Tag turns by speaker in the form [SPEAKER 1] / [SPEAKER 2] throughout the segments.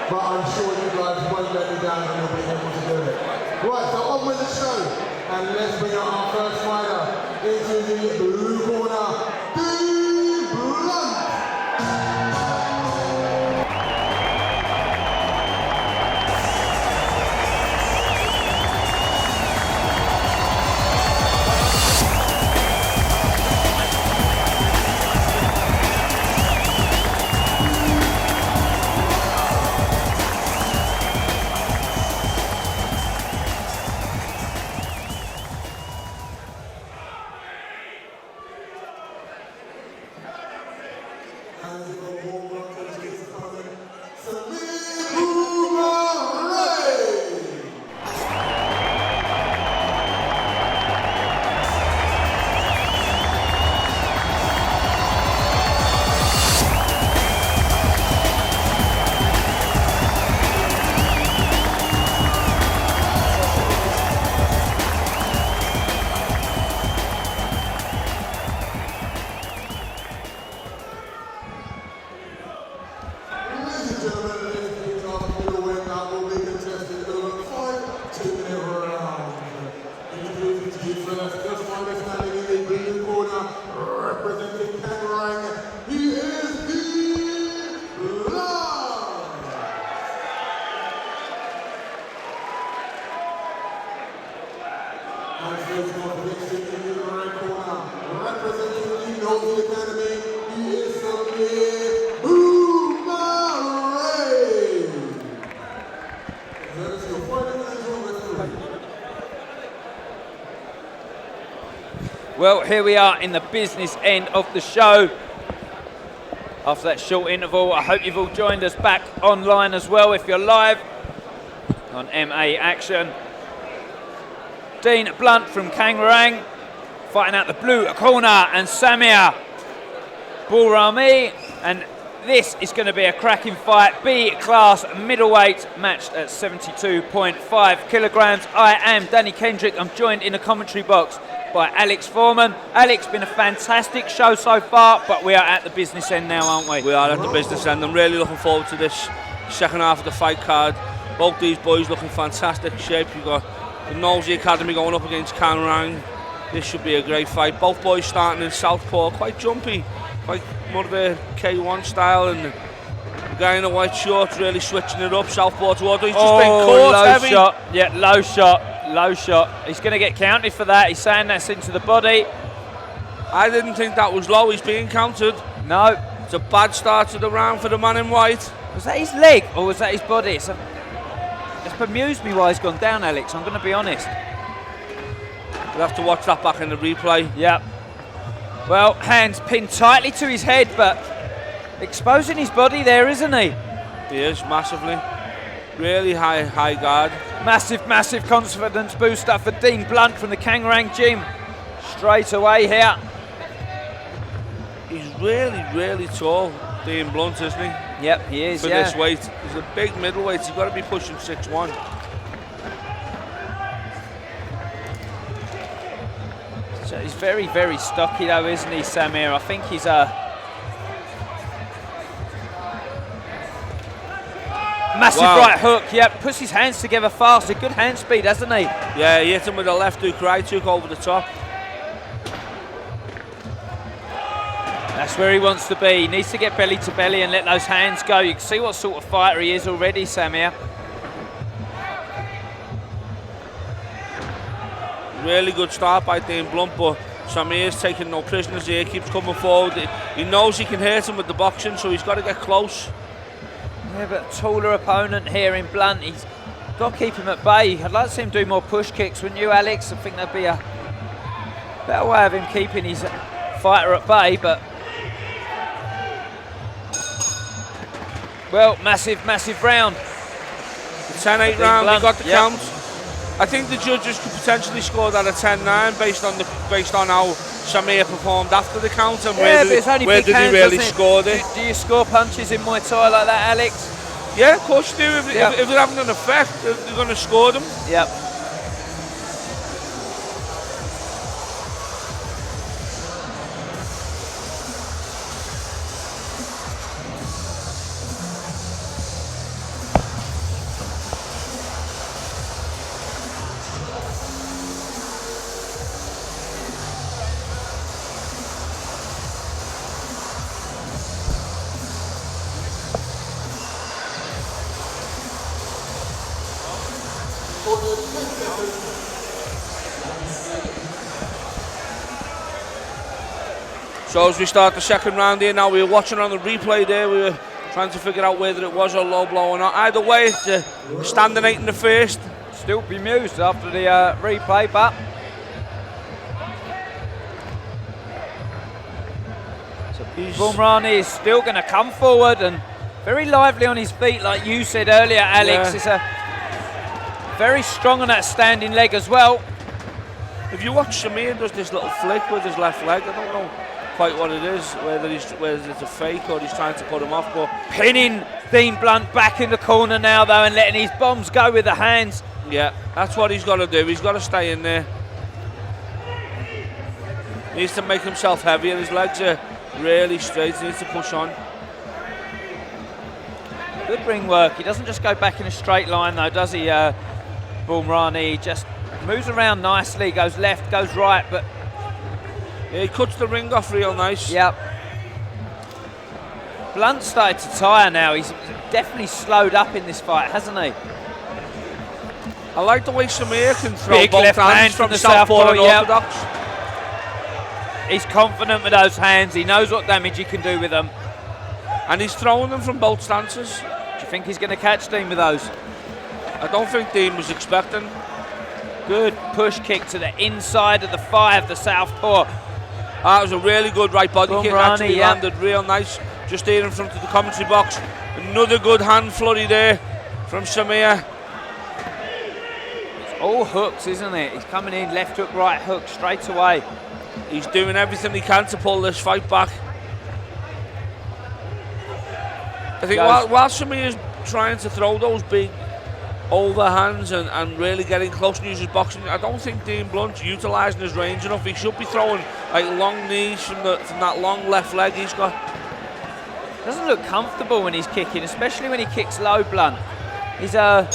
[SPEAKER 1] but I'm sure you guys won't let me down and you'll be able to do it. Right, so on with the show, and let's bring out our first fighter into the blue corner, BOUAMRANE.
[SPEAKER 2] Well, here we are in the business end of the show. After that short interval, I hope you've all joined us back online as well if you're live on MA Action. Dean Blunt from Kangarang fighting out the blue corner, and Samir BOUAMRANE, and this is going to be a cracking fight. B-class middleweight, matched at 72.5 kilograms. I am Danny Kendrick. I'm joined in the commentary box by Alex Foreman. Alex, been a fantastic show so far, but we are at the business end now, aren't we?
[SPEAKER 3] We are at the business end. I'm really looking forward to this second half of the fight card. Both these boys looking fantastic shape. You've got the Nosey Academy going up against Kangarang. This should be a great fight. Both boys starting in southpaw, quite jumpy, quite more of a K1 style, and the guy in the white shorts really switching it up, southpaw to order. He's just been caught
[SPEAKER 2] low
[SPEAKER 3] heavy.
[SPEAKER 2] Shot. Yeah, low shot. He's going to get counted for that. He's saying that's into the body.
[SPEAKER 3] I didn't think that was low. He's being counted.
[SPEAKER 2] No.
[SPEAKER 3] It's a bad start to the round for the man in white.
[SPEAKER 2] Was that his leg or was that his body? It's bemused me why he's gone down, Alex. I'm going to be honest.
[SPEAKER 3] We'll have to watch that back in the replay.
[SPEAKER 2] Yep. Well, hands pinned tightly to his head, but exposing his body there, isn't he?
[SPEAKER 3] He is, massively. Really high guard.
[SPEAKER 2] Massive confidence booster for Dean Blunt from the Kangarang gym. Straight away here.
[SPEAKER 3] He's really tall, Dean Blunt, isn't he?
[SPEAKER 2] Yep, he is,
[SPEAKER 3] for this weight. He's a big middleweight. He's got to be pushing 6'1".
[SPEAKER 2] So he's very stocky though, isn't he, Samir? I think he's a massive right hook. Yep, puts his hands together fast. A good hand speed, hasn't he?
[SPEAKER 3] Yeah, he hit him with a left hook, right hook over the top.
[SPEAKER 2] That's where he wants to be. He needs to get belly to belly and let those hands go. You can see what sort of fighter he is already, Samir.
[SPEAKER 3] Really good start by Dean Blunt, but Samir's taking no prisoners here, keeps coming forward. He knows he can hurt him with the boxing, so he's got to get close.
[SPEAKER 2] Yeah, but a taller opponent here in Blunt. He's got to keep him at bay. I'd like to see him do more push kicks, wouldn't you, Alex? I think that'd be a better way of him keeping his fighter at bay, but well, massive round.
[SPEAKER 3] The 10-8 round, he got the count. I think the judges could potentially score that at 10-9 based on how Samir performed after the count and where did he really score it.
[SPEAKER 2] Do you score punches in Muay Thai like that, Alex?
[SPEAKER 3] Yeah, of course you do. If they're having an effect, they're going to score them.
[SPEAKER 2] Yep.
[SPEAKER 3] So as we start the second round here now, we were watching on the replay there, we were trying to figure out whether it was a low blow or not. Either way, it's a standing 8 in the first.
[SPEAKER 2] Still bemused after the replay, but so BOUAMRANE is still going to come forward and very lively on his feet, like you said earlier, Alex. It's a very strong on that standing leg as well.
[SPEAKER 3] If you watch Samir does this little flick with his left leg, I don't know quite what it is, whether it's a fake or he's trying to put him off, but
[SPEAKER 2] pinning Dean Blunt back in the corner now though and letting his bombs go with the hands.
[SPEAKER 3] Yeah, that's what he's got to do. He's got to stay in there. He needs to make himself heavier. His legs are really straight. He needs to push on.
[SPEAKER 2] Good ring work. He doesn't just go back in a straight line though, does he, BOUAMRANE? He just moves around nicely, goes left, goes right, but
[SPEAKER 3] yeah, he cuts the ring off real nice.
[SPEAKER 2] Yep. Blunt started to tire now. He's definitely slowed up in this fight, hasn't he?
[SPEAKER 3] I like the way Samir can throw
[SPEAKER 2] Big
[SPEAKER 3] both
[SPEAKER 2] left
[SPEAKER 3] hands
[SPEAKER 2] hand
[SPEAKER 3] from
[SPEAKER 2] the
[SPEAKER 3] southpaw and
[SPEAKER 2] yep.
[SPEAKER 3] orthodox.
[SPEAKER 2] He's confident with those hands. He knows what damage he can do with them.
[SPEAKER 3] And he's throwing them from both stances.
[SPEAKER 2] Do you think he's going to catch Dean with those?
[SPEAKER 3] I don't think Dean was expecting.
[SPEAKER 2] Good push kick to the inside of the 5, the southpaw.
[SPEAKER 3] That was a really good right body kick, actually
[SPEAKER 2] yep.
[SPEAKER 3] landed real nice. Just here in front of the commentary box. Another good hand flurry there from Samir.
[SPEAKER 2] It's all hooks, isn't it? He's coming in, left hook, right hook, straight away.
[SPEAKER 3] He's doing everything he can to pull this fight back. I think while Samir's trying to throw those big overhands and really getting close and use his boxing, I don't think Dean Blunt's utilising his range enough. He should be throwing like long knees from that long left leg he's got.
[SPEAKER 2] Doesn't look comfortable when he's kicking, especially when he kicks low, Blunt. He's
[SPEAKER 3] Now,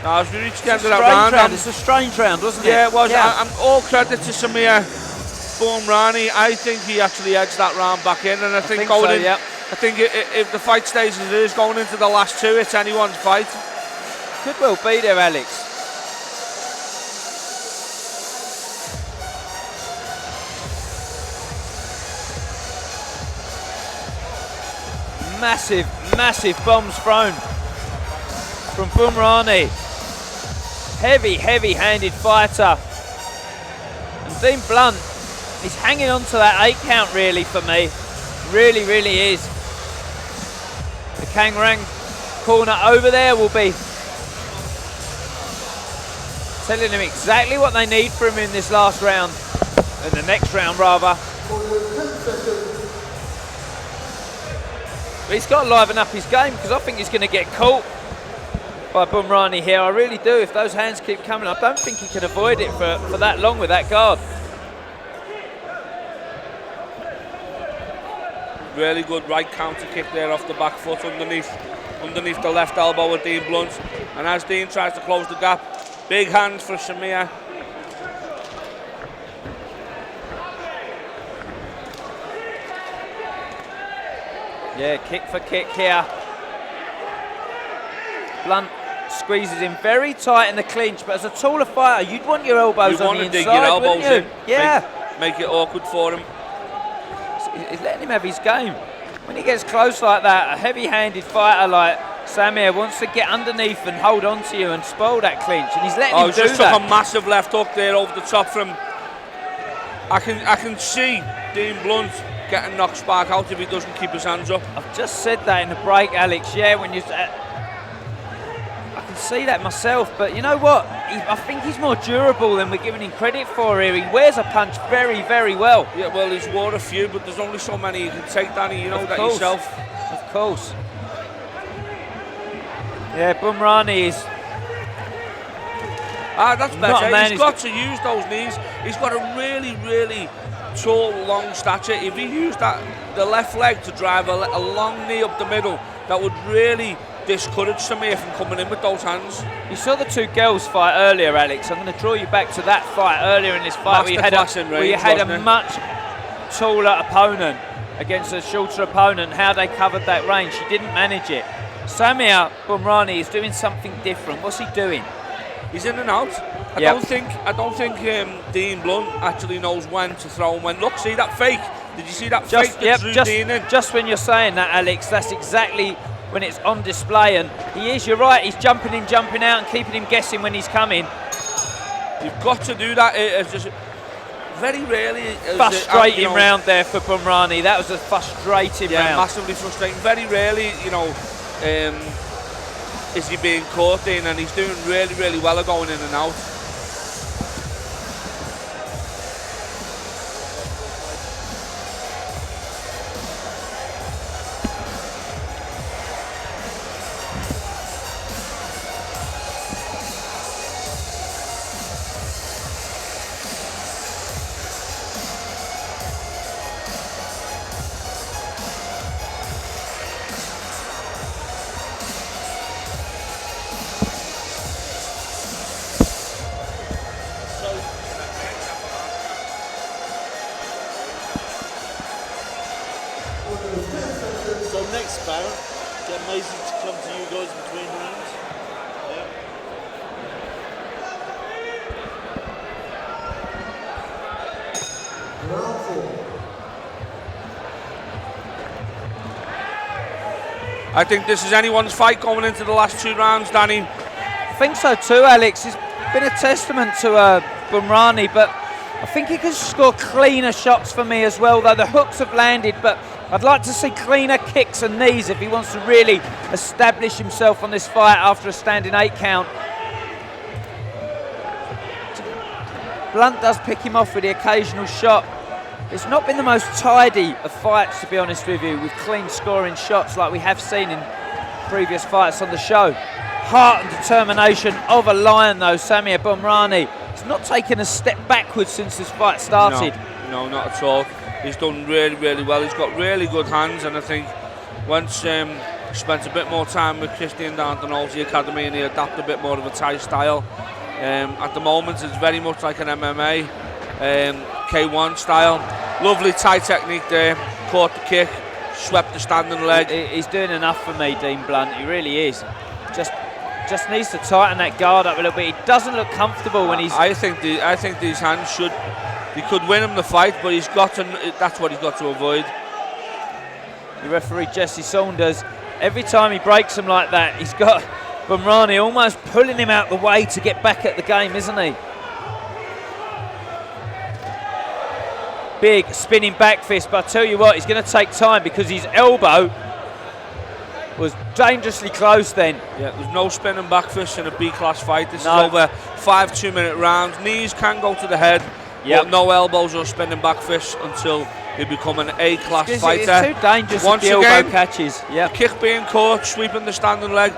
[SPEAKER 3] as we reach the end of that round,
[SPEAKER 2] it's a strange round, wasn't it?
[SPEAKER 3] Yeah, it was.
[SPEAKER 2] Yeah.
[SPEAKER 3] I'm all credit to Samir BOUAMRANE. I think he actually edged that round back in, and I think going
[SPEAKER 2] so,
[SPEAKER 3] in,
[SPEAKER 2] yep.
[SPEAKER 3] I think if the fight stays as it is going into the last 2, it's anyone's fight.
[SPEAKER 2] Could well be there, Alex. Massive, massive bombs thrown from BOUAMRANE. Heavy, heavy-handed fighter. And Dean Blunt, he's hanging on to that 8 count really for me. Really, really is. The Kangarang corner over there will be telling him exactly what they need from him in this last round, in the next round rather. But he's got to liven up his game because I think he's going to get caught by BOUAMRANE here. I really do. If those hands keep coming, I don't think he can avoid it for that long with that guard.
[SPEAKER 3] Really good right counter kick there off the back foot underneath the left elbow with Dean Blunt. And as Dean tries to close the gap, big hands for Samir.
[SPEAKER 2] Yeah, kick for kick here. Blunt squeezes him very tight in the clinch, but as a taller fighter, you'd want your elbows on the inside,
[SPEAKER 3] dig your elbows
[SPEAKER 2] wouldn't you?
[SPEAKER 3] in.
[SPEAKER 2] Yeah.
[SPEAKER 3] Make it awkward for him.
[SPEAKER 2] He's letting him have his game. When he gets close like that, a heavy-handed fighter like Samir wants to get underneath and hold on to you and spoil that clinch, and he's letting him do that.
[SPEAKER 3] Just took a massive left hook there over the top from. I can see Dean Blunt getting knocked spark out if he doesn't keep his hands up.
[SPEAKER 2] I've just said that in the break, Alex. Yeah, when you. I can see that myself, but you know what? I think he's more durable than we're giving him credit for here. He wears a punch very, very well.
[SPEAKER 3] Yeah, well, he's wore a few, but there's only so many you can take, Danny. You know that yourself.
[SPEAKER 2] Of course. Yeah, BOUAMRANE is.
[SPEAKER 3] That's better. He's got to use those knees. He's got a really, really tall, long stature. If he used the left leg to drive a long knee up the middle, that would really discourage Samir from coming in with those hands.
[SPEAKER 2] You saw the two girls fight earlier, Alex. I'm going to draw you back to that fight earlier in this fight where you had a much taller opponent against a shorter opponent, how they covered that range. She didn't manage it. Samir BOUAMRANE is doing something different. What's he doing?
[SPEAKER 3] He's in and out. I don't think Dean Blunt actually knows when to throw and when. Look, see that fake? Did you see that fake that drew Dean in?
[SPEAKER 2] Just when you're saying that, Alex, that's exactly when it's on display. And you're right, he's jumping in, jumping out and keeping him guessing when he's coming.
[SPEAKER 3] You've got to do that. It's just very rarely.
[SPEAKER 2] Frustrating round there for BOUAMRANE. That was a frustrating round.
[SPEAKER 3] Yeah, massively frustrating. Very rarely, is he being caught in, and he's doing really, really well at going in and out.
[SPEAKER 4] So next bout, get Maisie to come to you guys between rounds. Yeah.
[SPEAKER 1] Round 4.
[SPEAKER 3] I think this is anyone's fight going into the last 2 rounds, Danny.
[SPEAKER 2] I think so too, Alex. It's been a testament to BOUAMRANE, but I think he can score cleaner shots for me as well, though the hooks have landed, but I'd like to see cleaner kicks and knees if he wants to really establish himself on this fight after a standing 8 count. Blunt does pick him off with the occasional shot. It's not been the most tidy of fights, to be honest with you, with clean scoring shots like we have seen in previous fights on the show. Heart and determination of a lion, though, Samir BOUAMRANE. He's not taken a step backwards since this fight started.
[SPEAKER 3] No, not at all. He's done really, really well. He's got really good hands, and I think once he spent a bit more time with Christian down at the Nosey Academy and he adapted a bit more of a Thai style. At the moment, it's very much like an MMA, K1 style. Lovely Thai technique there. Caught the kick, swept the standing leg.
[SPEAKER 2] He's doing enough for me, Dean Blunt. He really is. Just needs to tighten that guard up a little bit. He doesn't look comfortable when he's...
[SPEAKER 3] I think these hands should... He could win him the fight, but he's got to. That's what he's got to avoid.
[SPEAKER 2] The referee, Jesse Saunders, every time he breaks him like that, he's got BOUAMRANE almost pulling him out the way to get back at the game, isn't he? Big spinning back fist, but I tell you what, he's going to take time because his elbow was dangerously close then.
[SPEAKER 3] Yeah, there's no spinning back fist in a B-class fight. This is over 5 2-minute rounds. Knees can go to the head. But no elbows or spinning back fists until you become an A-class fighter.
[SPEAKER 2] It's too dangerous if the elbow catches.
[SPEAKER 3] The kick being caught, sweeping the standing leg.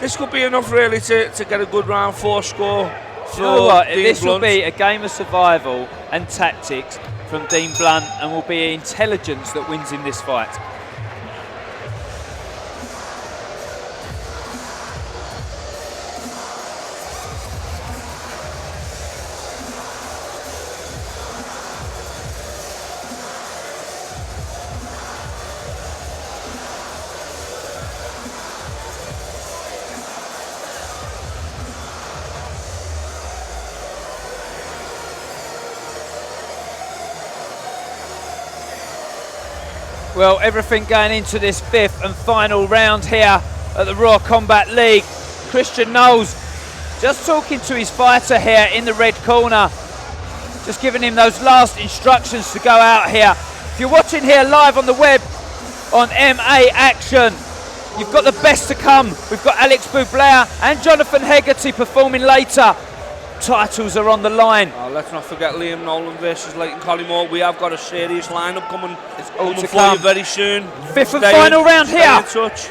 [SPEAKER 3] This could be enough really to get a good round 4 score for
[SPEAKER 2] you know what?
[SPEAKER 3] Dean
[SPEAKER 2] This
[SPEAKER 3] Blunt.
[SPEAKER 2] will be a game of survival and tactics from Dean Blunt, and will be intelligence that wins in this fight. Well, everything going into this 5th and final round here at the Raw Combat League. Christian Knowles just talking to his fighter here in the red corner, just giving him those last instructions to go out here. If you're watching here live on the web on MA Action, you've got the best to come. We've got Alex Bublea and Jonathan Hegarty performing later. Titles are on the line.
[SPEAKER 3] Let's not forget Liam Nolan versus Leighton Collymore. We have got a serious lineup coming.
[SPEAKER 2] It's all to
[SPEAKER 3] for
[SPEAKER 2] come.
[SPEAKER 3] you very soon.
[SPEAKER 2] 5th and final round here.
[SPEAKER 3] Stay in touch.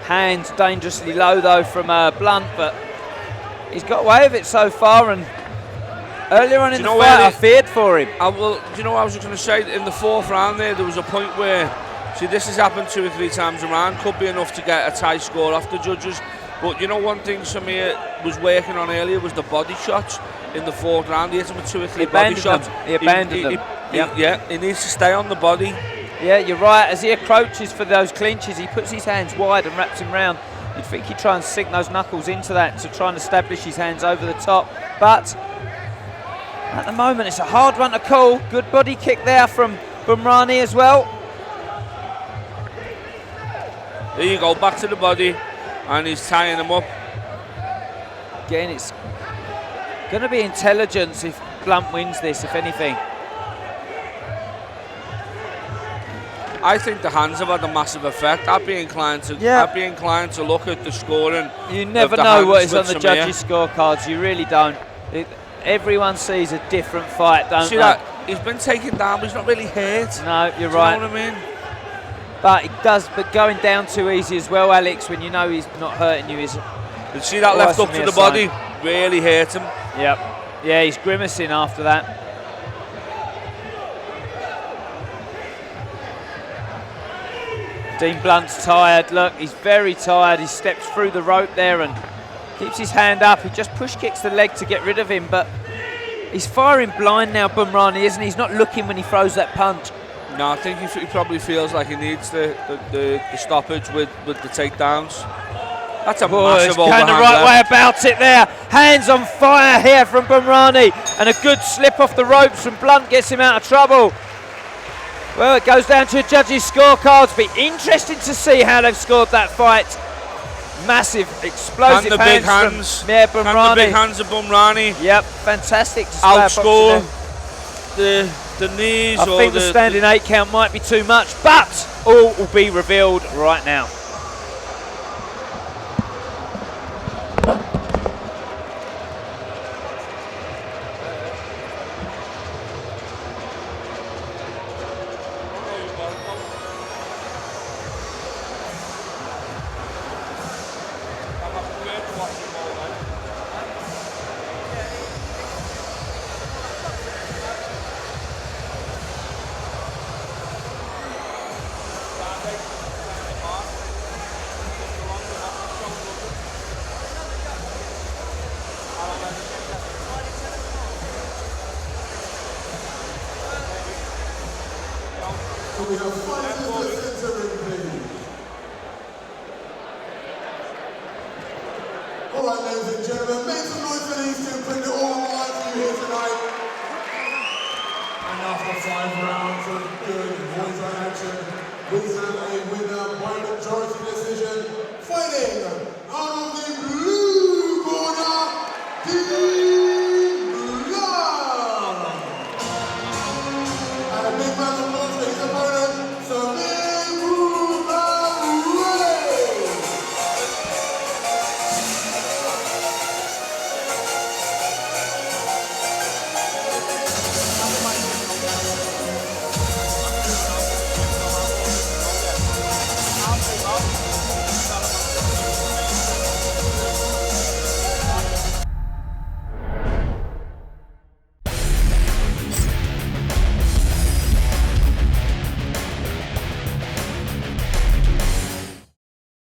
[SPEAKER 2] Hands dangerously low though from Blunt, but he's got away with it so far. And earlier on in the fight, I feared for him.
[SPEAKER 3] Do you know what I was going to say? In the 4th round there was a point where, see, this has happened 2 or 3 times around. Could be enough to get a tie score off the judges. But you know, one thing Samir was working on earlier was the body shots in the 4th round. He hit him with 2 or 3 body shots.
[SPEAKER 2] He abandoned them.
[SPEAKER 3] He needs to stay on the body.
[SPEAKER 2] Yeah, you're right. As he approaches for those clinches, he puts his hands wide and wraps him round. You'd think he'd try and sink those knuckles into that to try and establish his hands over the top. But at the moment, it's a hard one to call. Good body kick there from BOUAMRANE as well.
[SPEAKER 3] There you go, back to the body, and he's tying him up.
[SPEAKER 2] Again, it's going to be intelligence if Blunt wins this, if anything.
[SPEAKER 3] I think the hands have had a massive effect. I'd be inclined to look at the scoring.
[SPEAKER 2] You never know what is on the judges' scorecards. You really don't. Everyone sees a different fight, don't they?
[SPEAKER 3] That? He's been taken down, but he's not really hurt.
[SPEAKER 2] No, you're right.
[SPEAKER 3] You know what I mean?
[SPEAKER 2] But it does. But going down too easy as well, Alex. When you know he's not hurting you, is.
[SPEAKER 3] You see that left up to the body really hurt him.
[SPEAKER 2] Yep. Yeah, he's grimacing after that. Dean Blunt's tired. Look, he's very tired. He steps through the rope there and keeps his hand up. He just push kicks the leg to get rid of him, but he's firing blind now, BOUAMRANE, isn't he? He's not looking when he throws that punch.
[SPEAKER 3] No, I think he probably feels like he needs the stoppage with the takedowns. That's a massive overhand.
[SPEAKER 2] Going the right way about it there. Hands on fire here from BOUAMRANE, and a good slip off the ropes from Blunt gets him out of trouble. Well, it goes down to a judge's scorecards. Be interesting to see how they've scored that fight. Massive, explosive hands. Yeah, BOUAMRANE.
[SPEAKER 3] And the big hands of BOUAMRANE.
[SPEAKER 2] Yep, fantastic.
[SPEAKER 3] Outscore the knees.
[SPEAKER 2] I think the standing 8 count might be too much, but all will be revealed right now.
[SPEAKER 1] We have fighters in the center ring, please. All right, ladies and gentlemen, make some noise for these two. Bring it all alive for you here tonight. And after 5 rounds of good boys-on action, we have a winner by majority decision, fighting out of